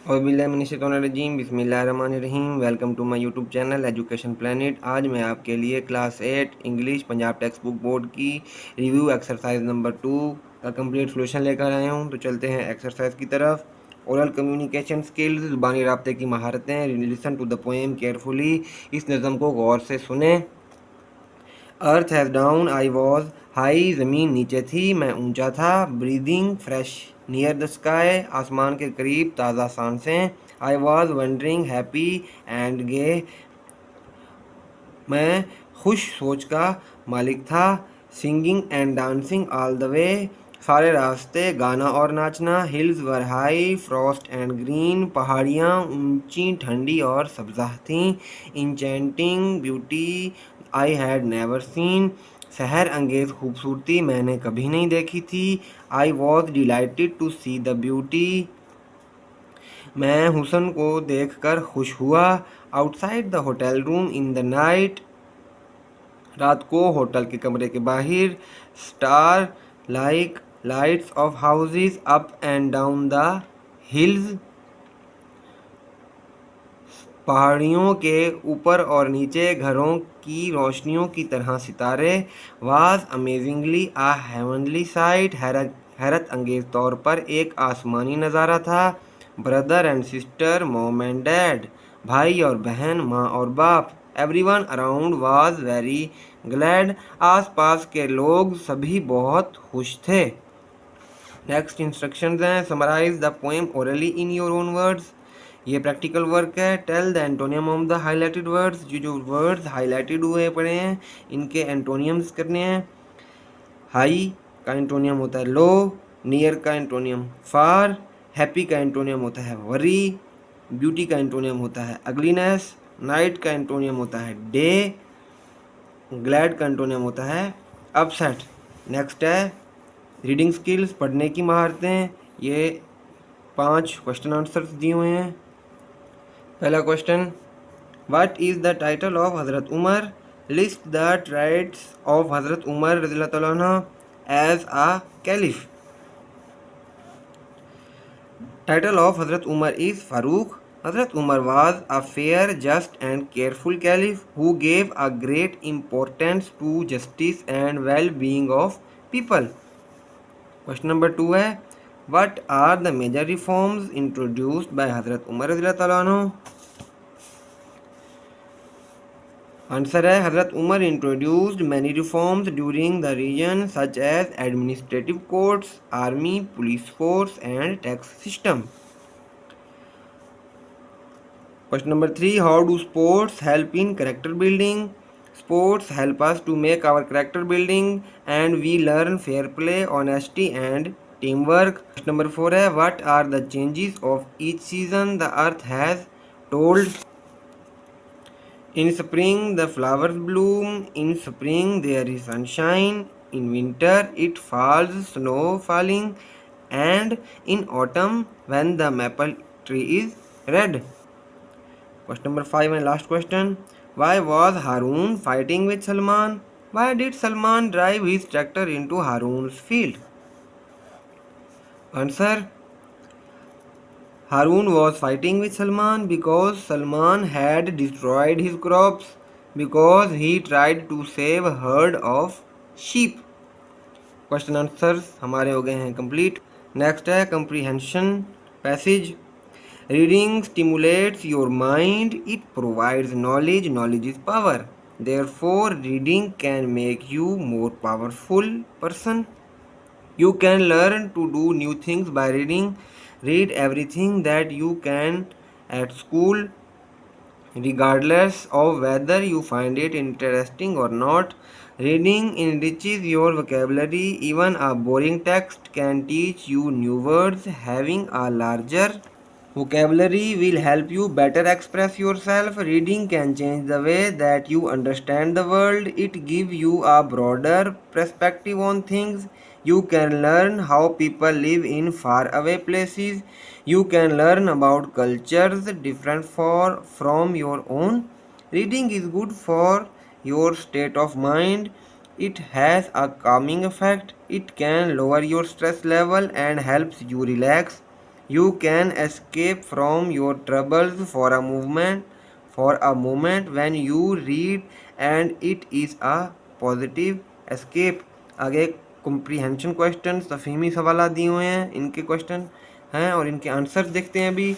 औज़ुबिल्लाहिमिनश्शैतानिर्रजीम बिस्मिल्लाहिर्रहमानिर्रहीम। Welcome to my YouTube channel education planet. आज मैं आपके लिए class 8 English Punjab text book board की रिव्यू एक्सरसाइज नंबर 2 का कंप्लीट सोल्यूशन लेकर आया हूं। तो चलते हैं एक्सरसाइज की तरफ। ओरल कम्युनिकेशन स्किल्स, ज़ुबानी राब्ते की महारतें। Listen to the poem carefully, इस नज़म को गौर से सुने। Earth has down, I was high, ज़मीन नीचे थी, मैं ऊंचा था। Breathing fresh near the sky, आसमान के करीब ताज़ा सांसें। I was wandering happy and gay, मैं खुश सोच का मालिक था। Singing and dancing all the way, सारे रास्ते गाना और नाचना। Hills were high, Frost and green, पहाड़ियाँ ऊंची, ठंडी और सब्ज़ा थीं। Enchanting beauty I had never seen, सहर अंगेज़ खूबसूरती मैंने कभी नहीं देखी थी। I was delighted to see the beauty, मैं हुस्न को देखकर खुश हुआ। Outside the hotel room in the night, रात को होटल के कमरे के बाहर। Star like lights of houses up and down the hills, पहाड़ियों के ऊपर और नीचे घरों की रोशनियों की तरह सितारे। Was amazingly a heavenly sight, हैरत अंगेज तौर पर एक आसमानी नज़ारा था। Brother and sister, mom and dad, भाई और बहन, माँ और बाप। Everyone around was very glad, आसपास के लोग सभी बहुत खुश थे। नेक्स्ट इंस्ट्रक्शंस हैं। Summarise the poem orally in your own words, ये प्रैक्टिकल वर्क है। Tell the antonym of the highlighted words, जो वर्ड्स हाईलाइटेड हुए पड़े हैं इनके एंटोनियम्स करने हैं। हाई का एंटोनियम होता है लो, नियर का एंटोनियम फार, हैप्पी का एंटोनियम होता है वरी, ब्यूटी का एंटोनियम होता है अगलीनेस, नाइट का एंटोनियम होता है डे, ग्लैड का एंटोनियम होता है अपसेट। नेक्स्ट है रीडिंग स्किल्स, पढ़ने की महारतें। ये 5 क्वेश्चन आंसर्स दिए हुए हैं। पहला question, what is the title of हज़रत Umar, list the traits of हज़रत उमर रज़ियल्लाहु तआला अन्हु as a caliph. Title of हज़रत उमर इज़ फारूक। हज़रत Umar was a fair, just and careful caliph who gave a great importance to justice and well being of people. Question number 2 है, what are the major reforms introduced by हज़रत Umar रज़ियल्लाहु तआला अन्हु। Answer है हज़रत Umar introduced many reforms during the reign such as administrative courts, army, police force and tax system. Question number 3, how do sports help in character building. Sports help us to make our character building and we learn fair play, honesty and team work. Question number 4 है, what are the changes of each season the earth has told. In spring the flowers bloom, in spring there is sunshine, in winter it falls snow falling, and in autumn when the maple tree is red. Question number 5 and last question. Why was Harun fighting with Salman? Why did Salman drive his tractor into Harun's field? Answer, Harun was fighting with Salman because Salman had destroyed his crops, because he tried to save a herd of sheep. Question answers हमारे हो गए हैं complete. Next है comprehension passage. Reading stimulates your mind, it provides knowledge, knowledge is power, therefore reading can make you more powerful person. You can learn to do new things by reading. Read everything that you can at school, regardless of whether you find it interesting or not. Reading enriches your vocabulary. Even a boring text can teach you new words. Having a larger vocabulary will help you better express yourself. Reading can change the way that you understand the world. It gives you a broader perspective on things. You can learn how people live in faraway places. You can learn about cultures different from your own. Reading is good for your state of mind. It has a calming effect. It can lower your stress level and helps you relax. You can escape from your troubles for a moment when you read, and it is a positive escape. आगे comprehension question तफहीमी सवाल दिए हुए हैं, इनके question हैं और इनके answer देखते हैं अभी।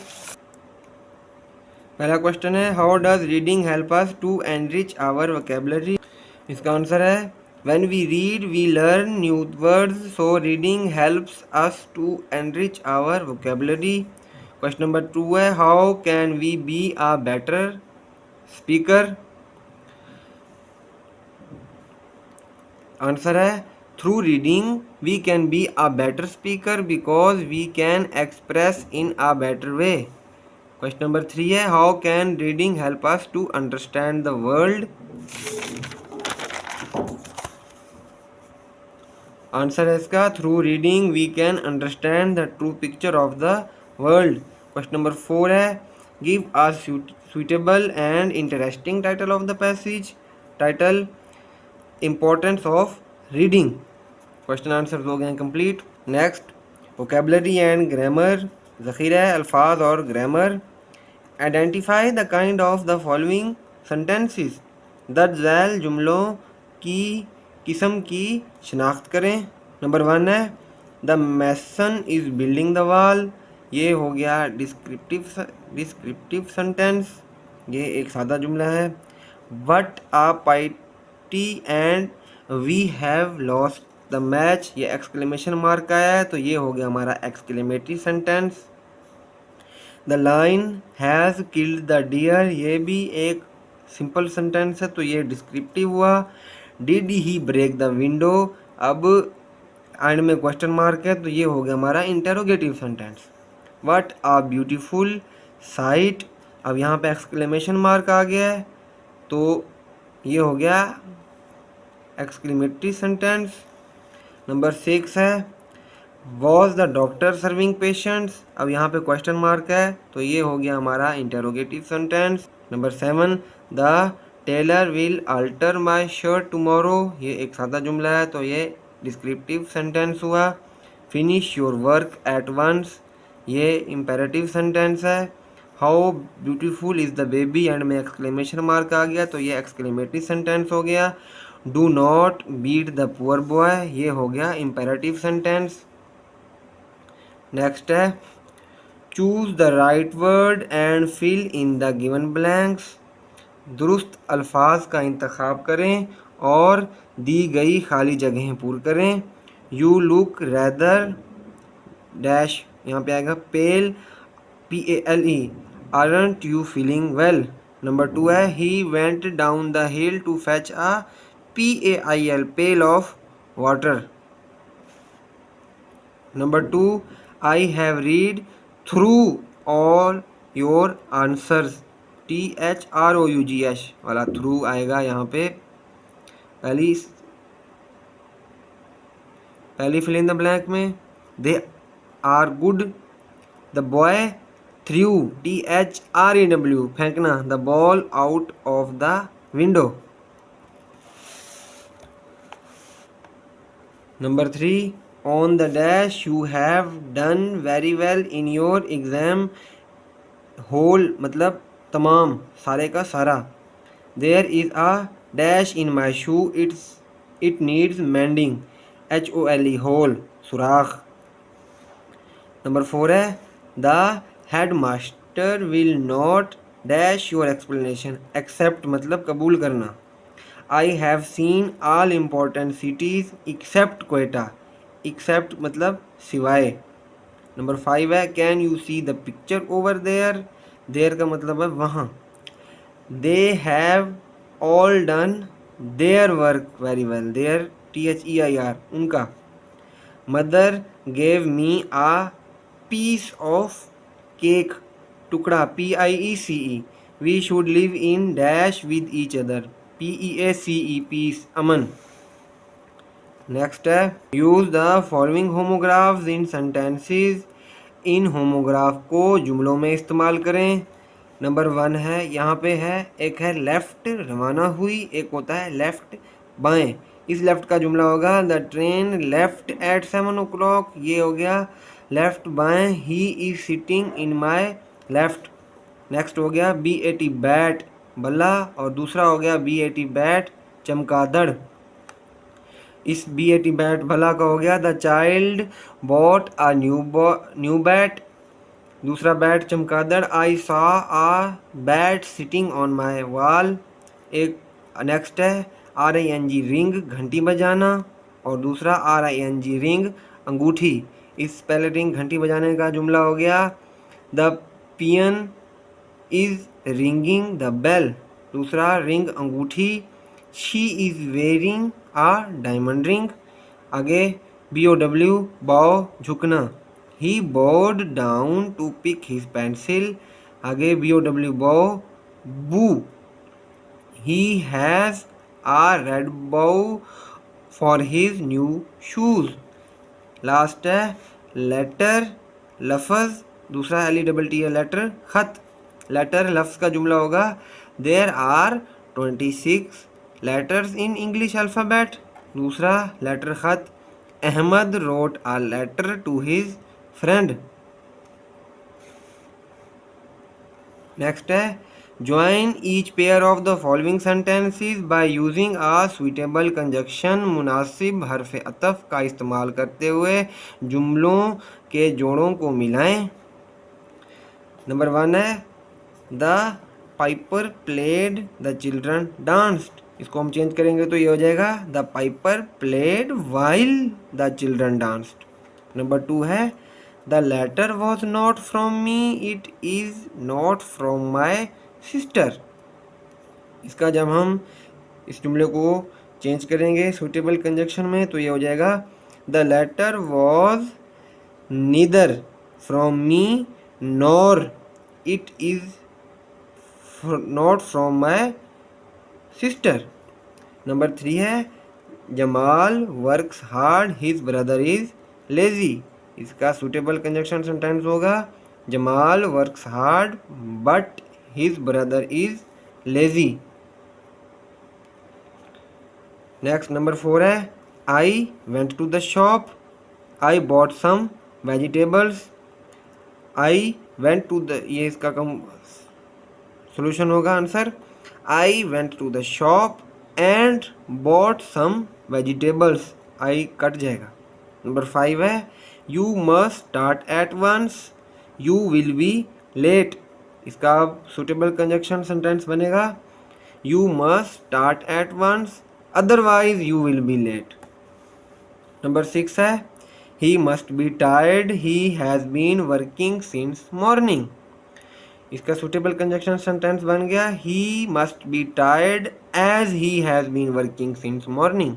पहला क्वेश्चन है, how does reading help us to enrich our vocabulary. इसका आंसर है, when we read we learn new words, so reading helps us to enrich our vocabulary. Question number 2 है, how can we be a better speaker। Answer है, through reading we can be a better speaker because we can express in a better way. Question number 3 है, how can reading help us to understand the world। Answer है इसका, through reading we can understand the true picture of the world. Question number 4 है, give a suitable and interesting title of the passage. Title, importance of reading. Question answer हो गए complete. Next, vocabulary and grammar, ज़ख़ीरा है अल्फाज और grammar. Identify the kind of the following sentences. दर्ज झैल जुमलों की किस्म की शनाख्त करें। नंबर 1 है, the mason is building the wall. ये हो गया डिस्क्रिप्टिव सेंटेंस, ये एक सादा जुमला है। But a party and we have lost the match, ये एक्सक्लेमेशन मार्क आया है तो ये हो गया हमारा exclamatory sentence. The lion has killed the deer, ये भी एक सिंपल सेंटेंस है तो ये डिस्क्रिप्टिव हुआ। Did he break the window, अब एंड में क्वेश्चन मार्क है तो ये हो गया हमारा interrogative sentence. What a beautiful sight, अब यहाँ पे एक्सक्लेमेशन मार्क आ गया है तो ये हो गया एक्सक्लेमेटरी सेंटेंस। नंबर 6 है, was the doctor serving patients, अब यहाँ पे क्वेश्चन मार्क है तो ये हो गया हमारा interrogative sentence. Number 7, the tailor will alter my shirt tomorrow, ये एक सादा जुमला है तो ये डिस्क्रिप्टिव सेंटेंस हुआ। Finish your work at once, ये इम्पेरेटिव सेंटेंस है। How beautiful is the baby, end में एक्सक्लेमेशन मार्क आ गया तो ये एक्सक्लेमेटरी सेंटेंस हो गया। Do not beat the poor boy, ये हो गया इम्पेरेटिव सेंटेंस। नेक्स्ट है, choose the right word and fill in the given blanks, दुरुस्त अल्फाज का इंतखाब करें और दी गई खाली जगहें पूरी करें। यू लुक रैदर डैश, यहाँ पे आएगा pale, PALE, aren't you feeling well. Number 2 है, he went down the hill to fetch a PAIL, pail of water. Number 2, I have read through all your answers, THROUGH वाला through आएगा यहाँ पे। पहली fill in the blank में, they are good, the boy threw, THREW, फेंकना, the ball out of the window. Number 3, on the dash you have done very well in your exam, whole मतलब तमाम, सारे का सारा। There is a dash in my shoe, it needs mending, HOLE, hole, सुराख। Number 4 है, the headmaster will not dash your explanation, accept मतलब कबूल करना। I have seen all important cities except Quetta, except मतलब सिवाय। नंबर 5 है, can you see the picture over there, there का मतलब है वहाँ। They have all done their work very well, there THEIR, उनका। Mother gave me a piece of cake, टुकड़ा, PIECE, we should live in dash with each other, PEACE, peace, अमन। Next है, use the following homographs in sentences, इन homograph को जुमलों में इस्तेमाल करें। नंबर 1 है, यहाँ पे है, एक है लेफ़्ट रवाना हुई, एक होता है लेफ़्ट बाएं। इस लेफ़्ट का जुमला होगा, the train left eight 7 o'clock, ये हो गया लेफ्ट बाएं, he is sitting in my left. Next हो गया BAT बैट, बल्ला, और दूसरा हो गया BAT बैट, चमगादड़। इस BAT बैट भला का हो गया the child bought a new bat. दूसरा बैट चमगादड़, I saw a bat sitting on my wall. एक नेक्स्ट है RING रिंग, घंटी बजाना, और दूसरा RING रिंग, अंगूठी। इस पहले रिंग घंटी बजाने का जुमला हो गया the peon is ringing the bell. दूसरा रिंग अंगूठी, she is wearing a diamond ring. आगे BOW बॉव, झुकना, he bowed down to pick his pencil. आगे BOW बॉव, बू, he has a red bow for his new shoes. Last है letter, लफ्ज़, दूसरा LETT है लेटर, खत। लेटर लफ्ज़ का जुमला होगा there are 26 letters in English alphabet. दूसरा लेटर खत, Ahmad wrote a letter to his friend. Next है join each pair of the following sentences by using a suitable conjunction. मुनासिब हर्फ अतफ का इस्तेमाल करते हुए जुमलों के जोड़ों को मिलाएं। नंबर 1 है the piper played the children danced. इसको हम चेंज करेंगे तो ये हो जाएगा the piper played while the children danced. Number 2 है the letter was not from me, it is not from my sister. इसका जब हम इस जुमले को चेंज करेंगे सुटेबल कंजक्शन में तो ये हो जाएगा the letter was neither from me nor it is not from my sister. Number 3 है Jamal works hard his brother is lazy. इसका सुटेबल कंजक्शन सेंटेंस होगा Jamal works hard but his brother is lazy. Next number 4 है I went to the shop, I bought some vegetables. I went to the, ये इसका solution होगा answer I went to the shop and bought some vegetables. I cut जाएगा। Number 5 है you must start at once, you will be late. इसका suitable conjunction sentence बनेगा you must start at once otherwise you will be late. Number 6 है he must be tired, he has been working since morning. इसका suitable conjunction sentence बन गया he must be tired as he has been working since morning.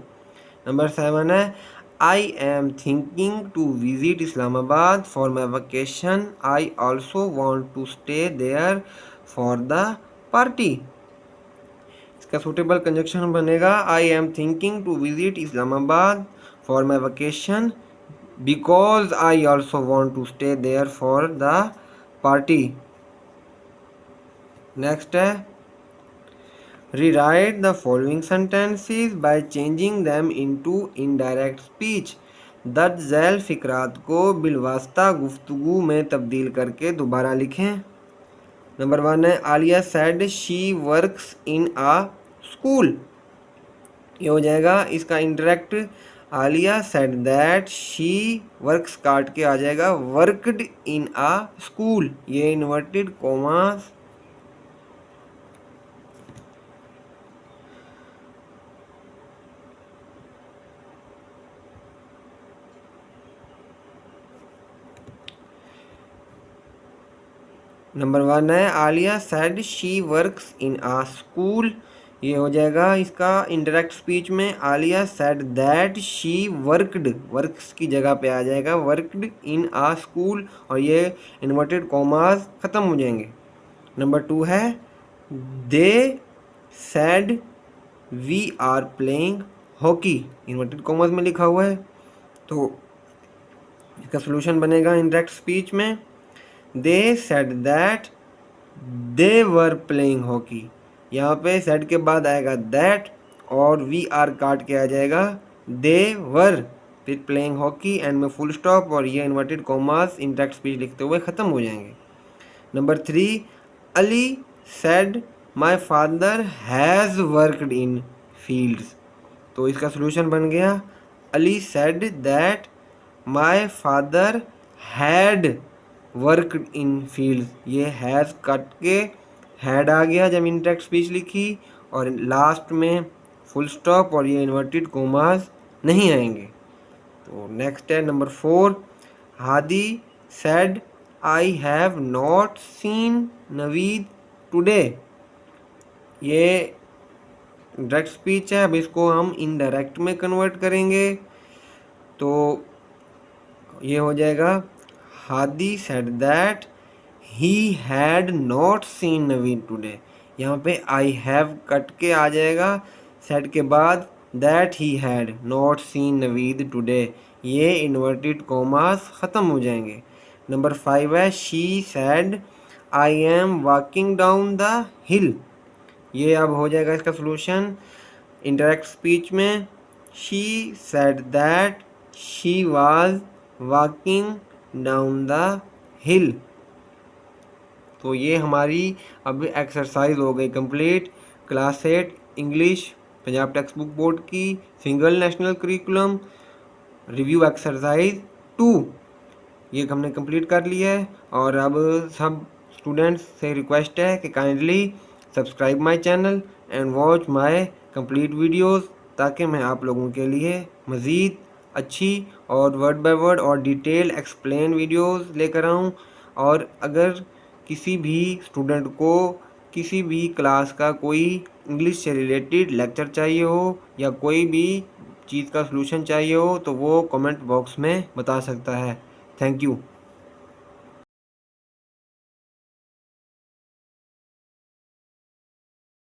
Number 7 है I am thinking to visit Islamabad for my vacation, I also want to stay there for the party. इसका suitable conjunction बनेगा I am thinking to visit Islamabad for my vacation because I also want to stay there for the party. Next है rewrite the following sentences by changing them into indirect speech. दर्ज झैल फिक्रात को बिलवास्ता गुफ्तगू में तब्दील करके दोबारा लिखें। नंबर 1 है Aliya said she works in a school. ये हो जाएगा इसका indirect Aliya said that she works काट के आ जाएगा वर्कड इन आ स्कूल। ये इन्वर्टेड कॉमास। नंबर 1 है Aliya said she works in a school. ये हो जाएगा इसका इंडायरेक्ट स्पीच में Aliya said that she worked, works की जगह पे आ जाएगा वर्कड इन आ स्कूल, और ये इन्वर्टेड कॉमास ख़त्म हो जाएंगे। नंबर 2 है they said we are playing hockey. Inverted commas में लिखा हुआ है तो इसका सोल्यूशन बनेगा इंडायरेक्ट स्पीच में they said that they were playing hockey. यहाँ पे सेड के बाद आएगा दैट और वी आर काट के आ जाएगा दे वर। फिर प्लेइंग हॉकी, एंड में फुल स्टॉप और ये इन्वर्टेड कॉमास इंटरेक्ट स्पीच लिखते हुए ख़त्म हो जाएंगे। Number 3, Ali said my father has worked in fields. तो इसका सोल्यूशन बन गया, Ali said that my father had worked in fields. ये हैज़ कट के हैड आ गया जब इंटरेक्ट स्पीच लिखी, और लास्ट में फुल स्टॉप और ये इन्वर्टेड कोमास नहीं आएंगे। तो नेक्स्ट है number 4, Hadi said I have not seen Naveed today. ये डायरेक्ट स्पीच है, अब इसको हम इनडायरेक्ट में कन्वर्ट करेंगे। तो ये हो जाएगा, Hadi said that he had not seen Naveed today. यहाँ पे आई हैव कट के आ जाएगा सेड के बाद, that he had not seen Naveed today, ये इन्वर्टेड कॉमास ख़त्म हो जाएंगे। नंबर 5 है, she said I am walking down the hill. ये अब हो जाएगा इसका सोल्यूशन इंडायरेक्ट स्पीच में, she said that she was walking down the hill. तो ये हमारी अब एक्सरसाइज हो गई complete, class 8 English Punjab text book board की single national curriculum review exercise 2, ये हमने कंप्लीट कर लिया है। और अब सब स्टूडेंट्स से रिक्वेस्ट है कि kindly subscribe my channel and watch my complete videos, ताकि मैं आप लोगों के लिए मज़ीद अच्छी और वर्ड बाय वर्ड और डिटेल एक्सप्लेन वीडियोस लेकर आऊँ। और अगर किसी भी स्टूडेंट को किसी भी क्लास का कोई इंग्लिश से रिलेटेड लेक्चर चाहिए हो या कोई भी चीज़ का सलूशन चाहिए हो, तो वो कमेंट बॉक्स में बता सकता है। Thank you.